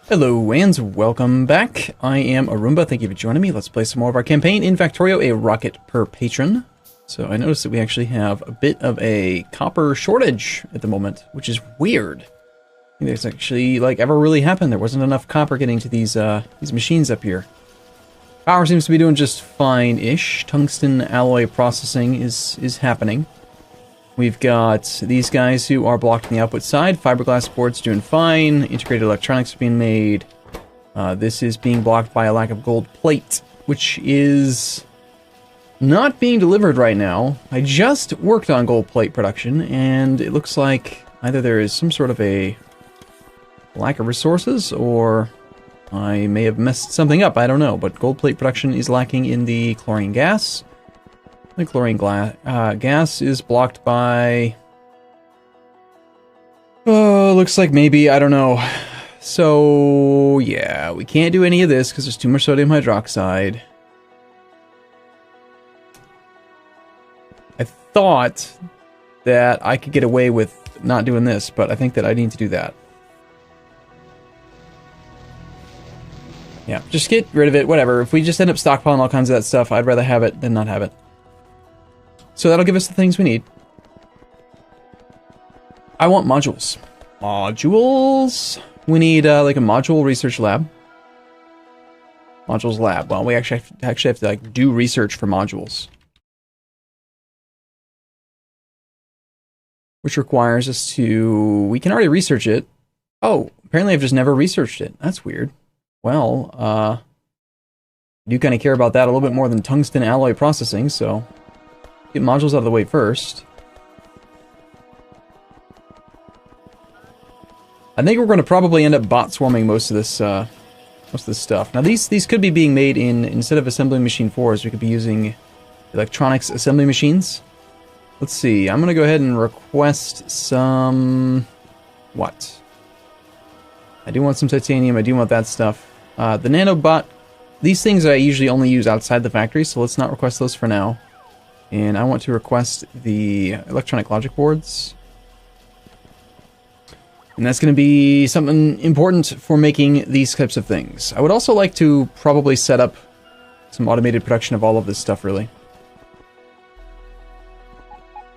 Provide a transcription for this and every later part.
Hello and welcome back. I am Arumba. Thank you for joining me. Let's play some more of our campaign in Factorio, a rocket per patron. So I noticed that we actually have a bit of a copper shortage at the moment, which is weird. I think there's actually ever really happened. There wasn't enough copper getting to these machines up here. Power seems to be doing just fine-ish. Tungsten alloy processing is happening. We've got these guys who are blocked on the output side. Fiberglass boards doing fine. Integrated electronics are being made. This is being blocked by a lack of gold plate, which is not being delivered right now. I just worked on gold plate production, and it looks like either there is some sort of a lack of resources, or I may have messed something up. I don't know, but gold plate production is lacking in the chlorine gas. The chlorine gas is blocked by... Oh, looks like maybe, I don't know. So, yeah, we can't do any of this because there's too much sodium hydroxide. I thought that I could get away with not doing this, but I think that I need to do that. Yeah, just get rid of it, whatever. If we just end up stockpiling all kinds of that stuff, I'd rather have it than not have it. So that'll give us the things we need. I want modules. Modules? We need like a module research lab. Modules lab. Well, we actually have to do research for modules. Which requires us to... We can already research it. Oh, apparently I've just never researched it. That's weird. Well, I do kind of care about that a little bit more than tungsten alloy processing, so... Get modules out of the way first. I think we're going to probably end up bot swarming most of this stuff. Now these could be being made in, instead of assembly machine 4s, we could be using electronics assembly machines. Let's see. I'm going to go ahead and request some... What? I do want some titanium. I do want that stuff. The nanobot... These things I usually only use outside the factory, so let's not request those for now. And I want to request the electronic logic boards. And that's going to be something important for making these types of things. I would also like to probably set up some automated production of all of this stuff, really.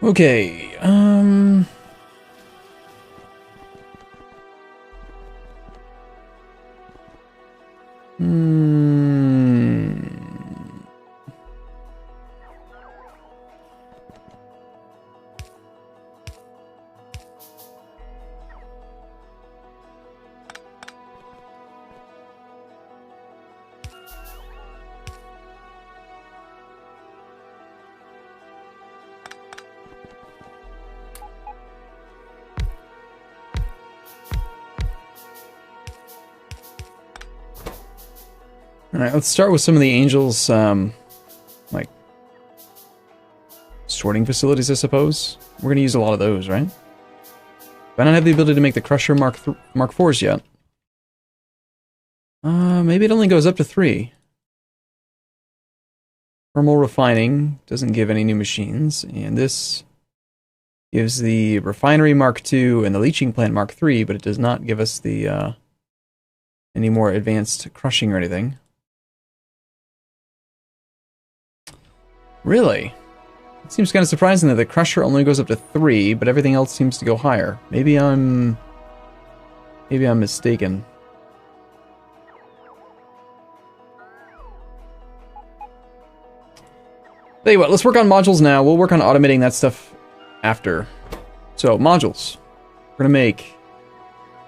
Okay, Alright, let's start with some of the Angels, like, sorting facilities, I suppose. We're going to use a lot of those, right? But I don't have the ability to make the Crusher Mark 4s yet. Maybe it only goes up to 3. Thermal refining doesn't give any new machines, and this gives the Refinery Mark 2 and the Leaching Plant Mark 3, but it does not give us the, any more advanced crushing or anything. Really? It seems kind of surprising that the Crusher only goes up to 3, but everything else seems to go higher. Maybe I'm mistaken. Tell you what, let's work on modules now. We'll work on automating that stuff after. So, modules. We're gonna make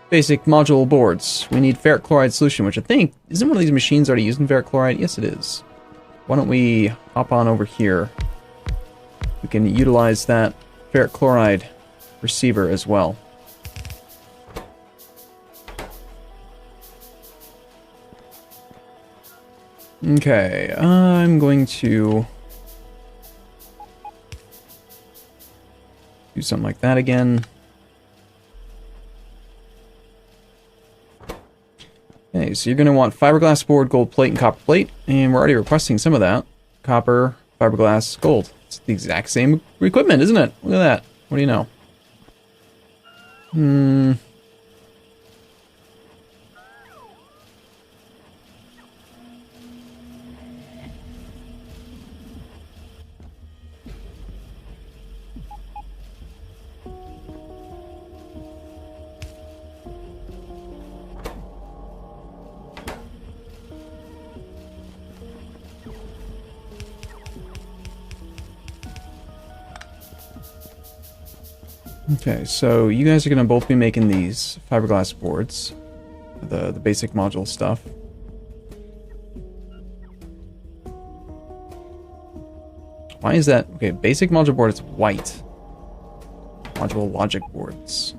basic module boards. We need ferric chloride solution, which I think, isn't one of these machines already using ferric chloride? Yes, it is. Why don't we hop on over here? We can utilize that ferric chloride receiver as well. Okay, I'm going to do something like that again. Okay, so you're going to want fiberglass board, gold plate, and copper plate, and we're already requesting some of that. Copper, fiberglass, gold. It's the exact same equipment, isn't it? Look at that. What do you know? Okay, so you guys are going to both be making these fiberglass boards. The basic module stuff. Why is that? Okay, basic module board, it's white. Module logic boards.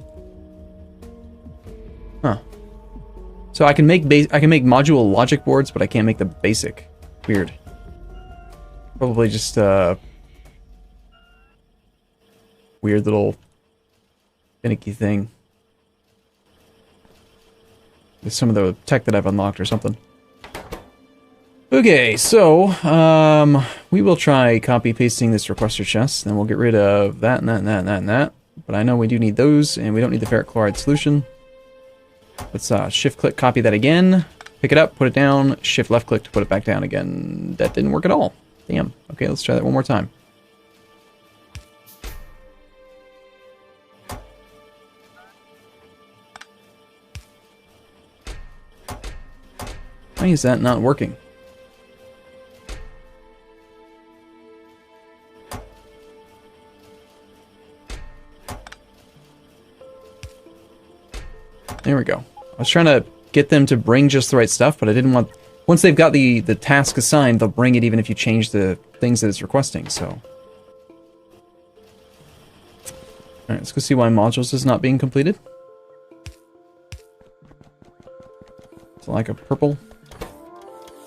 Huh. So I can make module logic boards, but I can't make the basic. Weird. Probably just weird little finicky thing with some of the tech that I've unlocked or something. Okay, so we will try copy pasting this requester chest, then we'll get rid of that and that and that and that and that. But I know we do need those, and we don't need the ferric chloride solution. Let's shift click copy that again, pick it up, put it down, shift left click to put it back down again. That didn't work at all. Damn. Okay, let's try that one more time. Why is that not working? There we go. I was trying to get them to bring just the right stuff, but I didn't want... Once they've got the task assigned, they'll bring it even if you change the things that it's requesting, so... Alright, let's go see why modules is not being completed. It's a lack of purple.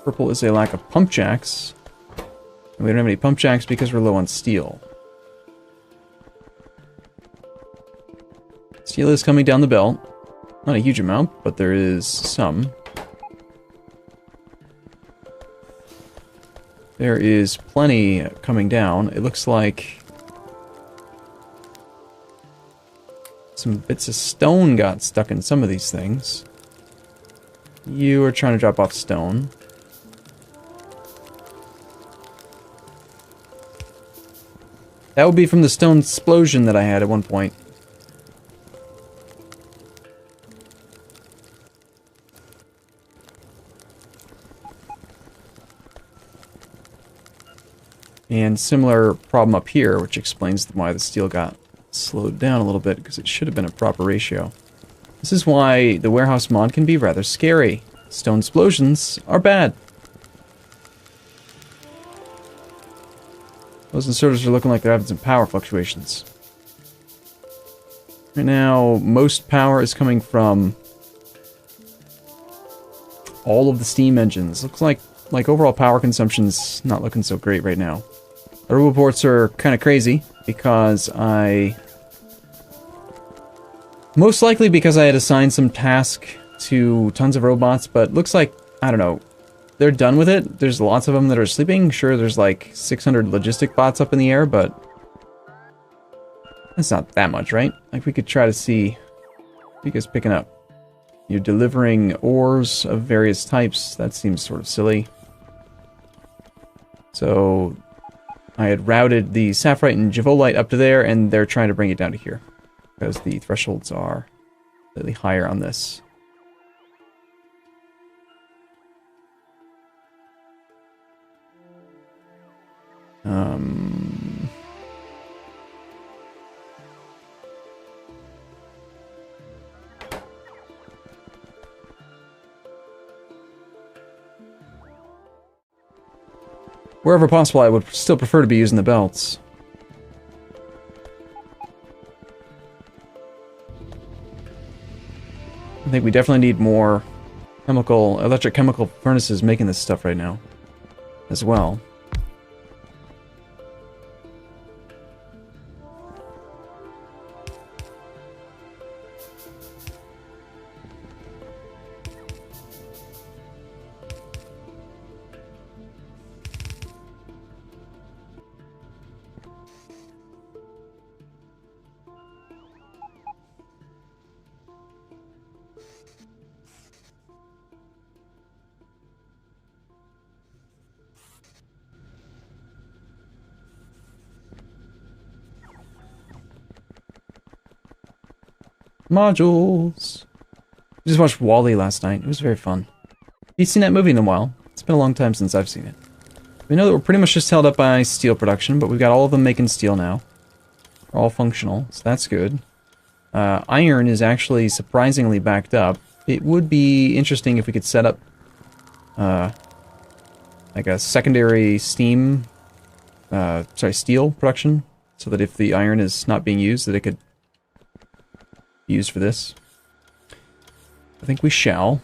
Purple is a lack of pump jacks. And we don't have any pump jacks because we're low on steel. Steel is coming down the belt. Not a huge amount, but there is some. There is plenty coming down. It looks like some bits of stone got stuck in some of these things. You are trying to drop off stone. That would be from the stone explosion that I had at one point. And similar problem up here, which explains why the steel got slowed down a little bit, because it should have been a proper ratio. This is why the warehouse mod can be rather scary. Stone explosions are bad. Those inserters are looking like they're having some power fluctuations. Right now, most power is coming from all of the steam engines. Looks like overall power consumption's not looking so great right now. Our reports are kind of crazy because most likely because I had assigned some task to tons of robots, but looks like, I don't know, they're done with it. There's lots of them that are sleeping. Sure, there's like 600 logistic bots up in the air, but that's not that much, right? Like, we could try to see if you guys picking up. You're delivering ores of various types. That seems sort of silly. So I had routed the sapphirite and javolite up to there, and they're trying to bring it down to here because the thresholds are slightly higher on this. Wherever possible, I would still prefer to be using the belts. I think we definitely need more electrochemical furnaces making this stuff right now, as well. Modules. I just watched Wall-E last night. It was very fun. Have you seen that movie in a while? It's been a long time since I've seen it. We know that we're pretty much just held up by steel production, but we've got all of them making steel now. They're all functional, so that's good. iron is actually surprisingly backed up. It would be interesting if we could set up like a secondary steel production, so that if the iron is not being used, that it could be used for this. I think we shall.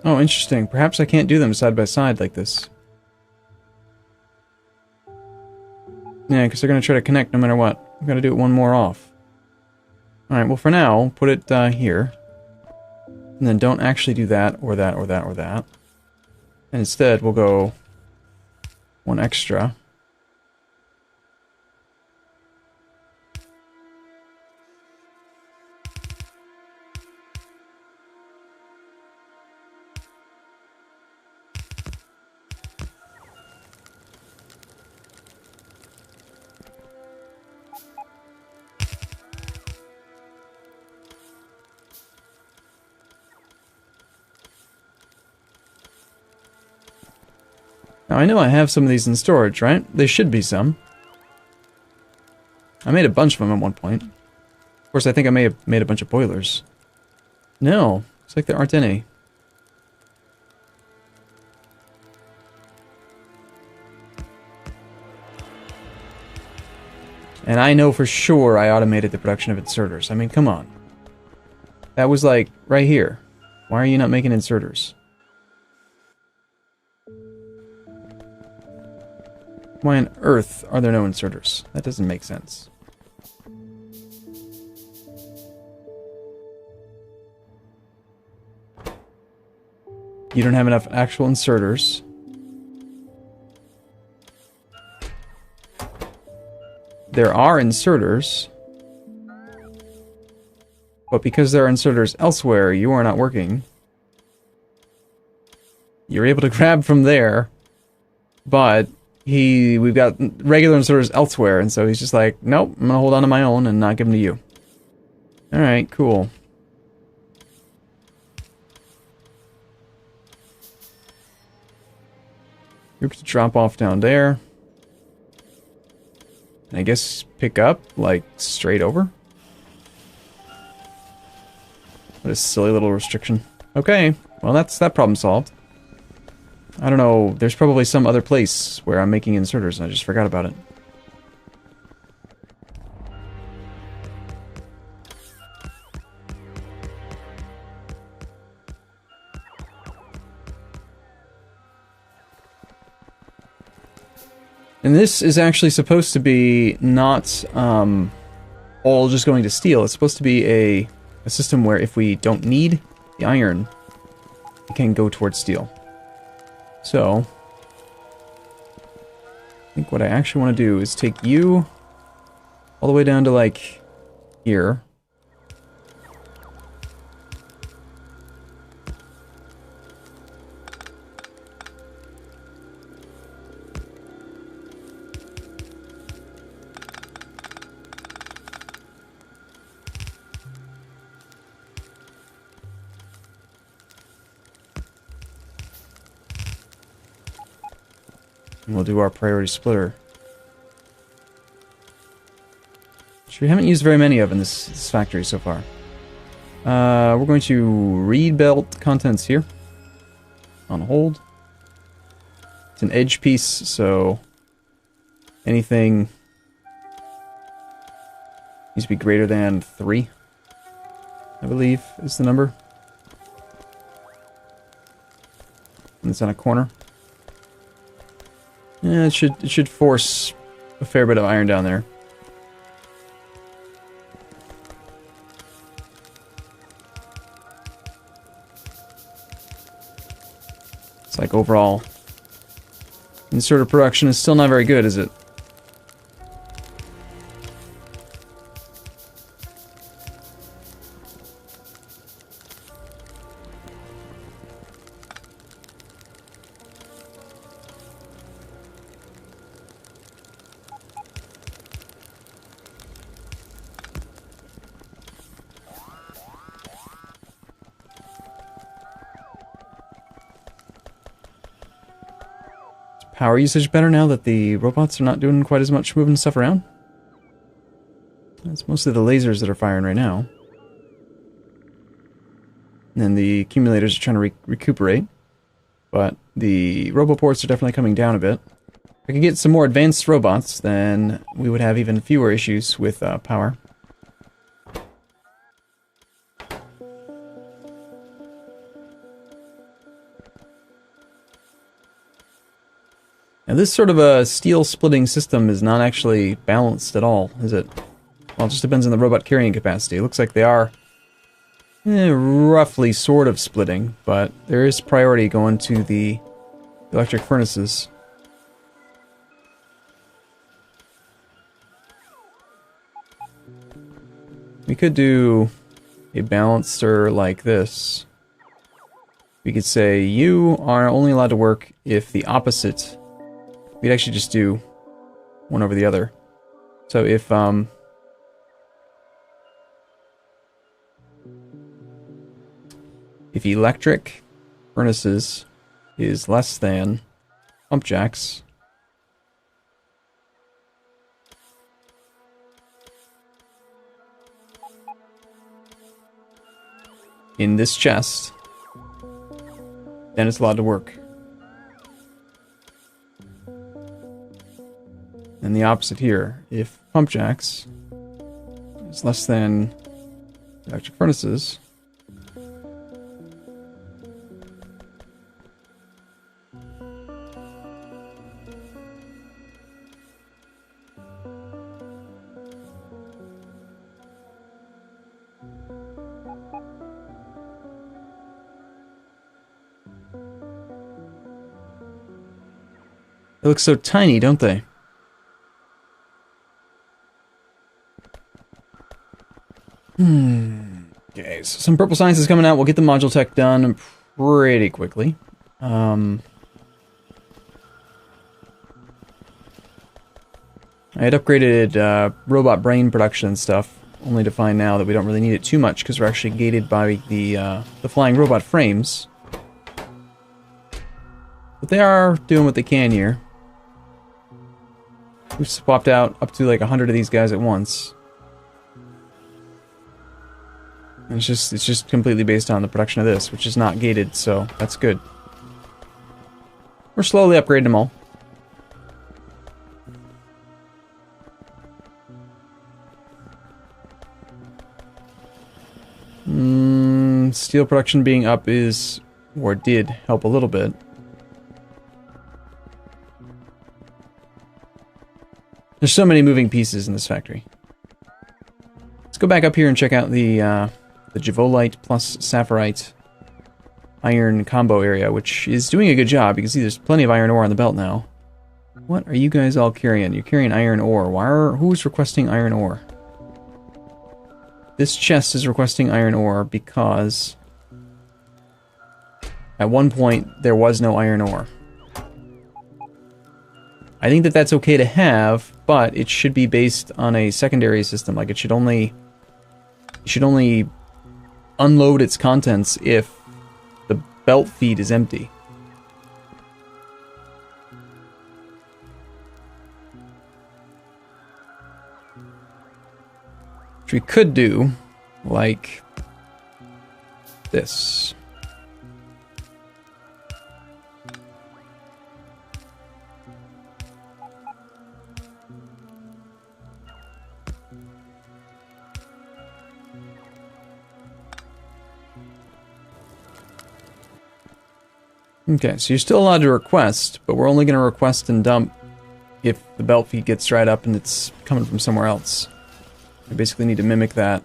Oh, interesting. Perhaps I can't do them side by side like this. Yeah, because they're going to try to connect no matter what. I've got to do it one more off. Alright, well for now, put it here. And then don't actually do that, or that, or that, or that. And instead, we'll go one extra. Now, I know I have some of these in storage, right? There should be some. I made a bunch of them at one point. Of course, I think I may have made a bunch of boilers. No, looks like there aren't any. And I know for sure I automated the production of inserters. I mean, come on. That was like, right here. Why are you not making inserters? Why on earth are there no inserters? That doesn't make sense. You don't have enough actual inserters. There are inserters. But because there are inserters elsewhere, you are not working. You're able to grab from there, but we've got regular inserters elsewhere, and so he's just like, nope, I'm gonna hold on to my own and not give them to you. Alright, cool. You're going to drop off down there. And I guess pick up, like, straight over? What a silly little restriction. Okay, well that's that problem solved. I don't know, there's probably some other place where I'm making inserters and I just forgot about it. And this is actually supposed to be not all just going to steel. It's supposed to be a system where if we don't need the iron, it can go towards steel. So, I think what I actually want to do is take you all the way down to, like, here. And we'll do our priority splitter. Which we haven't used very many of in this factory so far. We're going to read belt contents here. On hold. It's an edge piece, so anything needs to be greater than 3, I believe, is the number. And it's on a corner. Yeah, it should force a fair bit of iron down there. So like overall inserter production is still not very good, is it? Power usage better now that the robots are not doing quite as much moving stuff around? It's mostly the lasers that are firing right now. And then the accumulators are trying to recuperate. But the roboports are definitely coming down a bit. If I could get some more advanced robots, then we would have even fewer issues with power. Now this sort of a steel splitting system is not actually balanced at all, is it? Well, it just depends on the robot carrying capacity. It looks like they are roughly sort of splitting, but there is priority going to the electric furnaces. We could do a balancer like this. We could say you are only allowed to work if the opposite. We'd actually just do one over the other. So if electric furnaces is less than pump jacks, in this chest, then it's allowed to work. And the opposite here, if pump jacks is less than electric furnaces, they look so tiny, don't they? Okay, so some purple science is coming out. We'll get the module tech done pretty quickly. I had upgraded robot brain production stuff, only to find now that we don't really need it too much because we're actually gated by the flying robot frames. But they are doing what they can here. We've swapped out up to like 100 of these guys at once. And it's just completely based on the production of this, which is not gated, so that's good. We're slowly upgrading them all. Steel production being up is, or did, help a little bit. There's so many moving pieces in this factory. Let's go back up here and check out the Javolite plus Sapphirite iron combo area, which is doing a good job. You can see there's plenty of iron ore on the belt now. What are you guys all carrying? You're carrying iron ore. Who's requesting iron ore? This chest is requesting iron ore because at one point there was no iron ore. I think that that's okay to have, but it should be based on a secondary system. Like it should only unload its contents if the belt feed is empty. Which we could do like this. Okay, so you're still allowed to request, but we're only going to request and dump if the belt feed gets dried up and it's coming from somewhere else. We basically need to mimic that.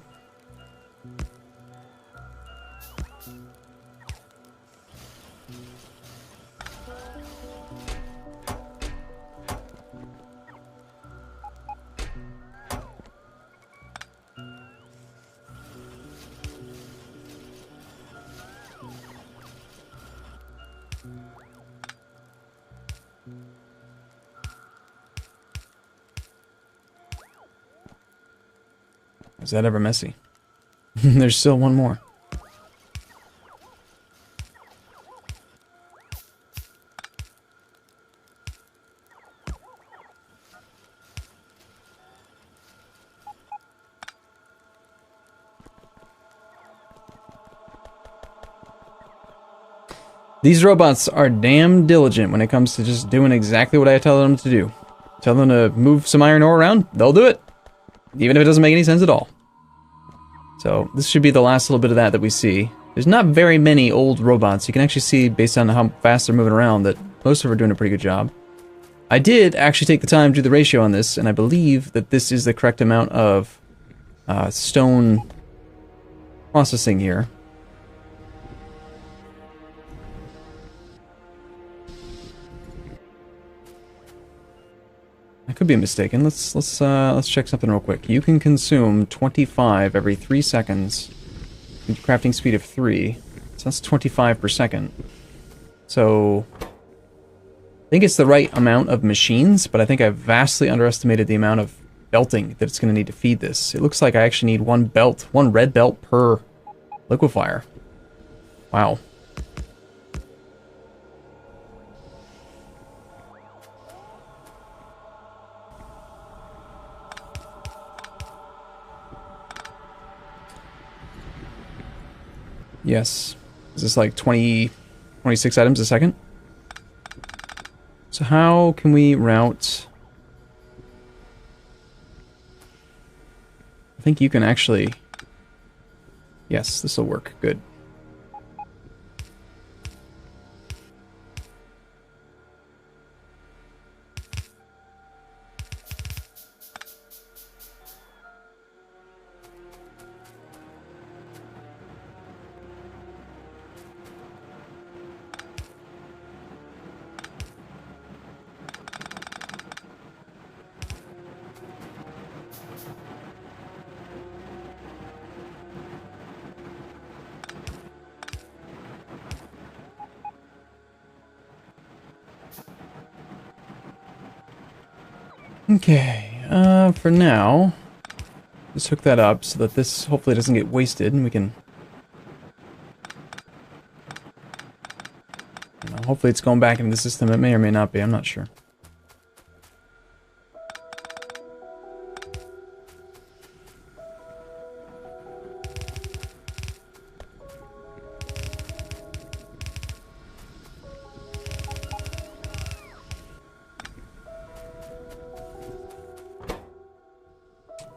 Is that ever messy? There's still one more. These robots are damn diligent when it comes to just doing exactly what I tell them to do. Tell them to move some iron ore around, they'll do it. Even if it doesn't make any sense at all. So, this should be the last little bit of that we see. There's not very many old robots. You can actually see, based on how fast they're moving around, that most of them are doing a pretty good job. I did actually take the time to do the ratio on this, and I believe that this is the correct amount of stone processing here. I could be mistaken. Let's check something real quick. You can consume 25 every 3 seconds. Crafting speed of 3. So that's 25 per second. So I think it's the right amount of machines, but I think I vastly underestimated the amount of belting that it's going to need to feed this. It looks like I actually need one red belt per liquefier. Wow. Yes. Is this like 26 items a second? So how can we route... I think you can actually... Yes, this will work. Good. Okay, for now, just hook that up so that this hopefully doesn't get wasted and we can... You know, hopefully it's going back into the system. It may or may not be, I'm not sure.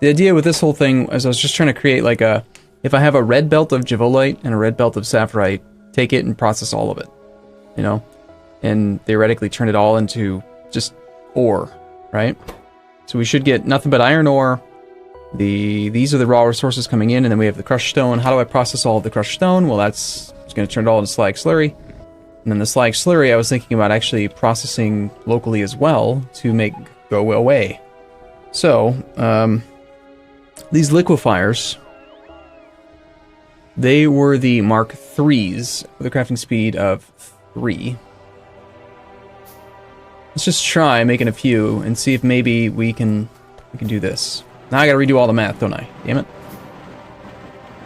The idea with this whole thing is I was just trying to create like a... If I have a red belt of Javolite and a red belt of Saphirite, take it and process all of it. You know? And theoretically turn it all into just ore, right? So we should get nothing but iron ore. These are the raw resources coming in, and then we have the crushed stone. How do I process all of the crushed stone? Well, that's going to turn it all into slag slurry. And then the slag slurry I was thinking about actually processing locally as well to make go away. So, these liquefiers, they were the Mark IIIs with a crafting speed of 3. Let's just try making a few and see if maybe we can do this. Now I gotta redo all the math, don't I? Damn it.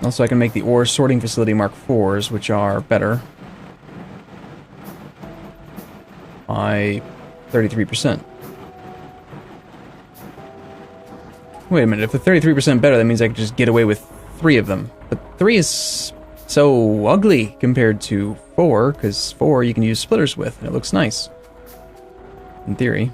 Also, I can make the ore sorting facility Mark IVs, which are better by 33%. Wait a minute, if they're 33% better, that means I could just get away with 3 of them. But 3 is so ugly compared to 4, because 4 you can use splitters with, and it looks nice. In theory.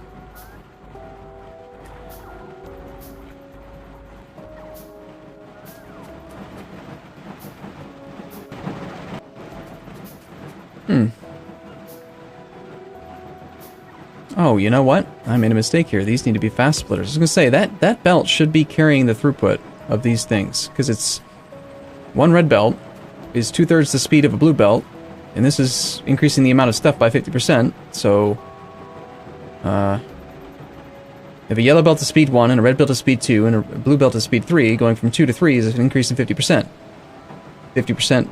Oh, you know what? I made a mistake here. These need to be fast splitters. I was going to say, that belt should be carrying the throughput of these things, because it's... One red belt is 2/3 the speed of a blue belt, and this is increasing the amount of stuff by 50%, so... if a yellow belt is speed 1, and a red belt is speed 2, and a blue belt is speed 3, going from 2 to 3 is an increase in 50%. 50%...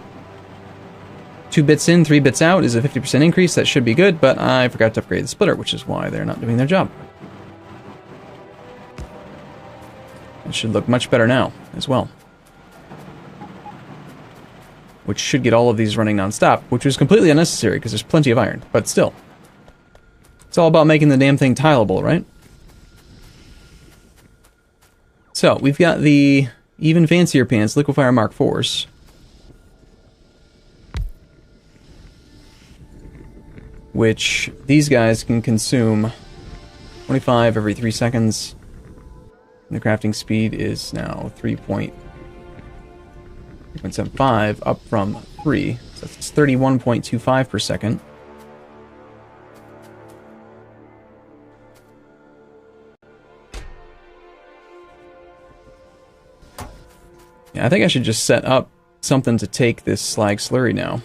2 bits in, 3 bits out is a 50% increase. That should be good, but I forgot to upgrade the splitter, which is why they're not doing their job. It should look much better now as well. Which should get all of these running non-stop, which was completely unnecessary because there's plenty of iron, but still. It's all about making the damn thing tileable, right? So, we've got the even fancier pans, Liquefier Mark IVs. Which these guys can consume 25 every 3 seconds. And the crafting speed is now 3.75, up from 3. So that's 31.25 per second. Yeah, I think I should just set up something to take this slag slurry now.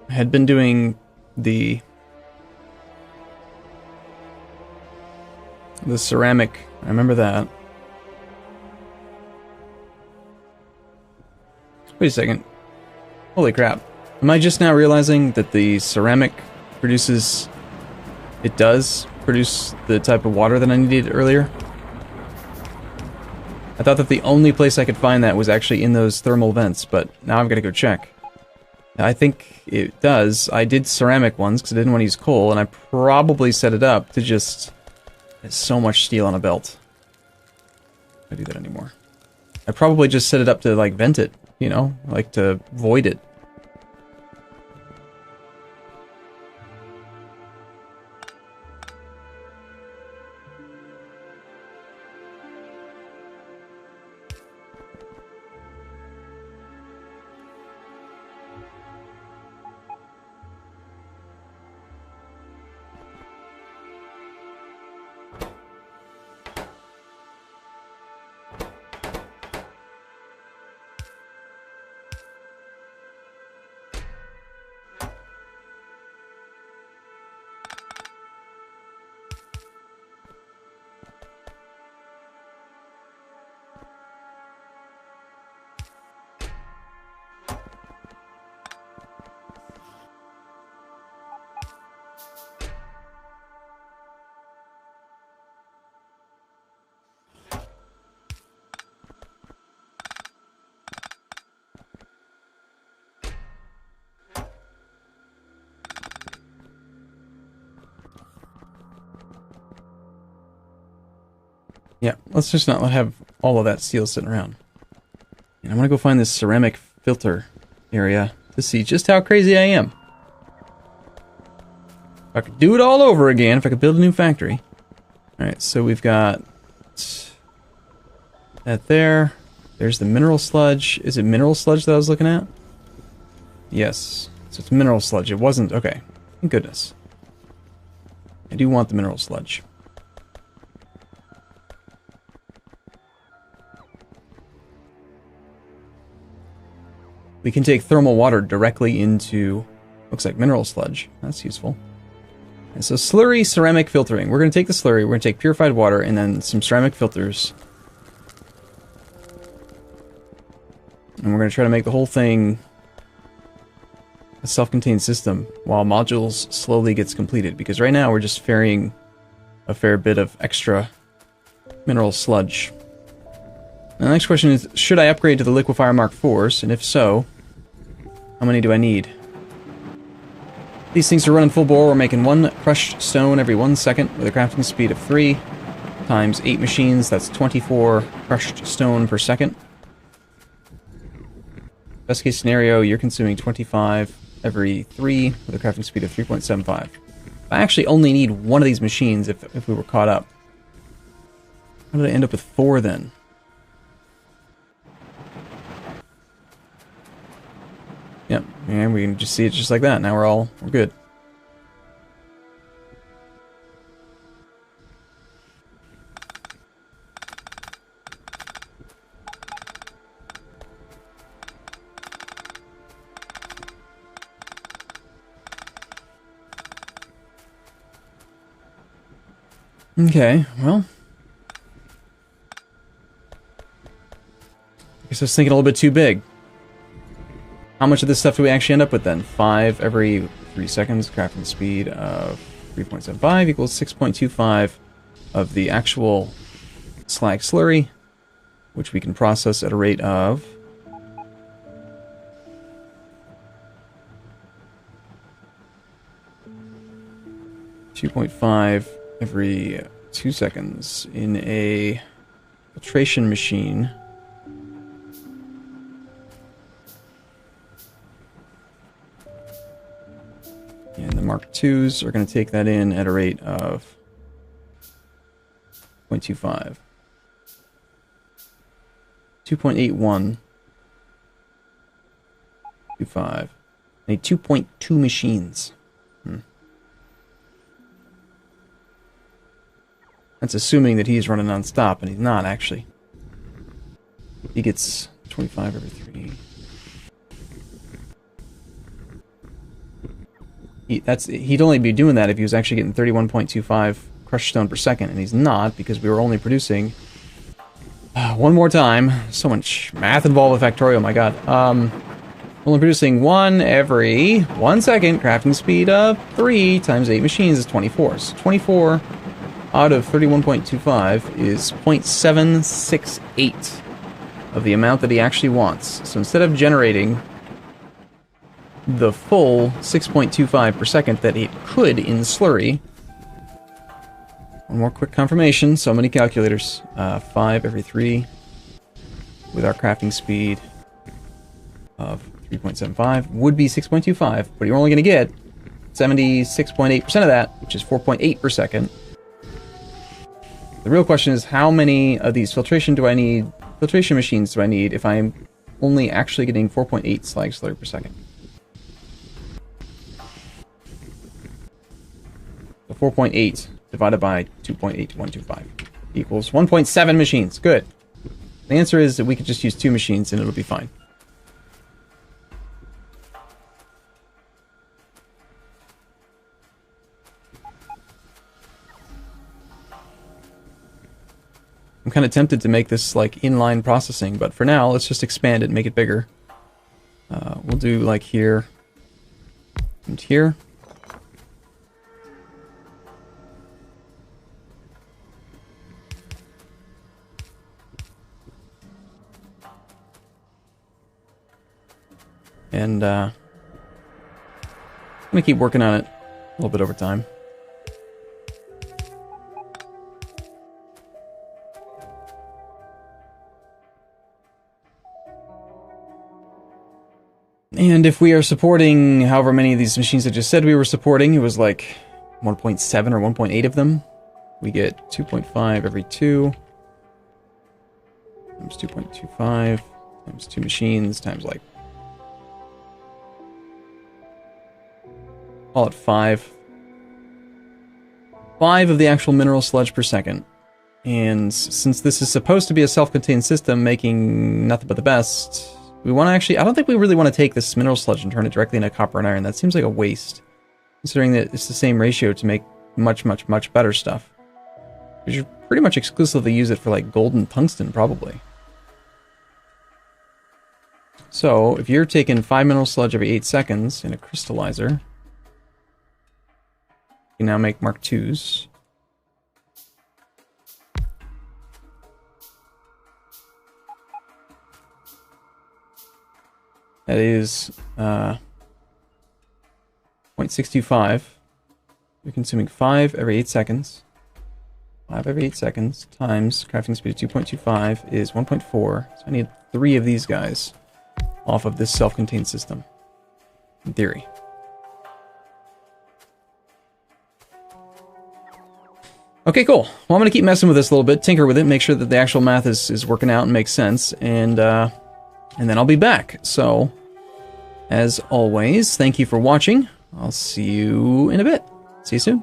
I had been doing the ceramic, I remember that. Wait a second. Holy crap. Am I just now realizing that the ceramic produces... It does produce the type of water that I needed earlier? I thought that the only place I could find that was actually in those thermal vents, but now I've got to go check. I think it does. I did ceramic ones because I didn't want to use coal, and I probably set it up to just... There's so much steel on a belt. I don't do that anymore. I probably just set it up to, like, vent it, you know? Like, to void it. Yeah, let's just not have all of that steel sitting around. And I'm gonna go find this ceramic filter area to see just how crazy I am. If I could do it all over again, if I could build a new factory. Alright, so we've got that there. There's the mineral sludge. Is it mineral sludge that I was looking at? Yes. So it's mineral sludge. It wasn't... Okay. Thank goodness. I do want the mineral sludge. We can take thermal water directly into, looks like mineral sludge. That's useful. And so slurry ceramic filtering. We're going to take the slurry, we're going to take purified water, and then some ceramic filters. And we're going to try to make the whole thing a self-contained system while modules slowly gets completed. Because right now we're just ferrying a fair bit of extra mineral sludge. And the next question is, should I upgrade to the Liquefier Mark IVs? And if so, how many do I need? These things are running full bore. We're making 1 crushed stone every 1 second with a crafting speed of 3 times 8 machines. That's 24 crushed stone per second. Best case scenario, you're consuming 25 every 3 with a crafting speed of 3.75. I actually only need one of these machines if we were caught up. How did I end up with 4 then? Yep, and we can just see it just like that. Now we're good. Okay, well. I guess I was thinking a little bit too big. How much of this stuff do we actually end up with then? 5 every 3 seconds, crafting speed of 3.75 equals 6.25 of the actual slag slurry, which we can process at a rate of 2.5 every 2 seconds in a filtration machine. And the Mark IIs are going to take that in at a rate of 0.25. 2.81. 2.5. I need 2.2 machines. That's assuming that he's running non-stop, and he's not, actually. He gets 25 every 3. He'd only be doing that if he was actually getting 31.25 crushed stone per second, and he's not, because we were only producing... one more time. So much math involved with Factorio, my god. Only producing 1 every 1 second, crafting speed of 3 times 8 machines is 24. So 24 out of 31.25 is 0.768 of the amount that he actually wants. So instead of generating the full 6.25 per second that it could in slurry, one more quick confirmation, so many calculators, 5 every 3 with our crafting speed of 3.75 would be 6.25, but you're only going to get 76.8% of that, which is 4.8 per second. The real question is, how many of these filtration machines do I need if I'm only actually getting 4.8 slag slurry per second? So 4.8 divided by 2.8125 equals 1.7 machines. Good. The answer is that we could just use 2 machines and it'll be fine. I'm kind of tempted to make this like inline processing, but for now, let's just expand it and make it bigger. We'll do like here and here. And I'm gonna keep working on it a little bit over time. And if we are supporting however many of these machines I just said we were supporting, it was like 1.7 or 1.8 of them. We get 2.5 every 2 times 2.25 times 2 machines times like, call it 5. 5 of the actual mineral sludge per second. And since this is supposed to be a self-contained system making nothing but the best, we want to actually... I don't think we really want to take this mineral sludge and turn it directly into copper and iron. That seems like a waste, considering that it's the same ratio to make much, much, much better stuff. We should pretty much exclusively use it for like gold and tungsten, probably. So, if you're taking 5 mineral sludge every 8 seconds in a crystallizer, you can now make Mark IIs. That is 0.625. You're consuming 5 every 8 seconds. 5 every 8 seconds times crafting speed of 2.25 is 1.4. So I need 3 of these guys off of this self-contained system, in theory. Okay, cool. Well, I'm going to keep messing with this a little bit, tinker with it, make sure that the actual math is working out and makes sense, and then I'll be back. So, as always, thank you for watching. I'll see you in a bit. See you soon.